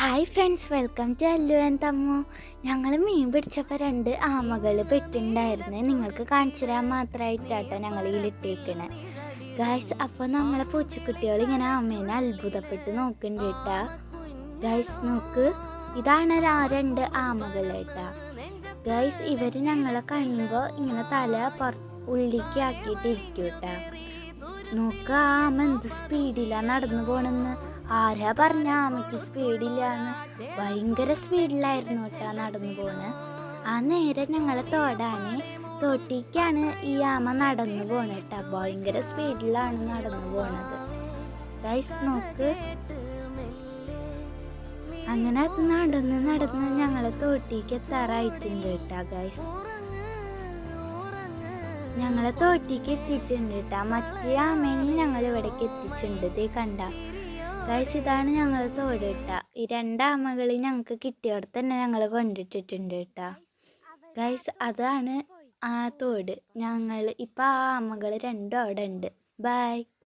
Hi friends, welcome to Allu and Thammu. ഞങ്ങൾ മീൻ പിടിച്ചപ്പോൾ 2 ആമകൾ പെട്ടിട്ടുണ്ടായിരുന്നു. നിങ്ങൾക്ക് കാണിച്ചു തരാൻ മാത്രമായിട്ടാട്ടോ ഞങ്ങൾ ഇതിലിട്ടേക്കണേ ഗായ്സ്. അപ്പോൾ നമ്മളെ പൂച്ചക്കുട്ടികൾ ഇങ്ങനെ ആമേനെ അത്ഭുതപ്പെട്ട് നോക്കുന്നുണ്ട് കേട്ടാ. ഗായ്സ് നോക്ക്, ഇതാണ് 2 ആമകൾ കേട്ടാ. ഗായ്സ് ഇവർ ഞങ്ങളെ കാണുമ്പോൾ ഇങ്ങനെ തല ഉള്ളിലേക്ക് ആക്കിയിട്ടിരിക്കും കേട്ടാ. നോക്ക്, ആമ എന്ത് സ്പീഡിലാണ് നടന്നു പോണെന്ന്. ആരാ പറഞ്ഞ ആമയ്ക്ക് സ്പീഡില്ലാന്ന്? ഭയങ്കര സ്പീഡിലായിരുന്നു കേട്ടാ നടന്നു പോണ്. ആ നേരെ ഞങ്ങളെ തോടാണ്, തോട്ടിക്കാണ് ഈ ആമ നടന്നു പോണ കേട്ടാ. ഭയങ്കര സ്പീഡിലാണ് നടന്നു പോണത് ഗൈസ്. നോക്ക്, അങ്ങനെ അത് നടന്ന് ഞങ്ങളെ തോട്ടിക്ക് എത്താറായിട്ടുണ്ട് കേട്ടാ ഗൈസ്. ഞങ്ങളെ തോട്ടിക്ക് എത്തിയിട്ടുണ്ട് കേട്ടാ. മറ്റേ ആമേനെ ഞങ്ങൾ ഇവിടേക്ക് എത്തിച്ചിട്ടുണ്ട്. ഇതേ കണ്ട ഗൈസ്, ഇതാണ് ഞങ്ങൾ തോട് കേട്ടാ. ഈ 2 ആമകൾ ഞങ്ങൾക്ക് കിട്ടിയോടെ തന്നെ ഞങ്ങൾ കൊണ്ടിട്ടിട്ടുണ്ട് കേട്ടാ ഗൈസ്. അതാണ് ആ തോട്. ഞങ്ങൾ ഇപ്പം ആ ആമകൾ 2 അവിടെ ഉണ്ട്. ബൈ.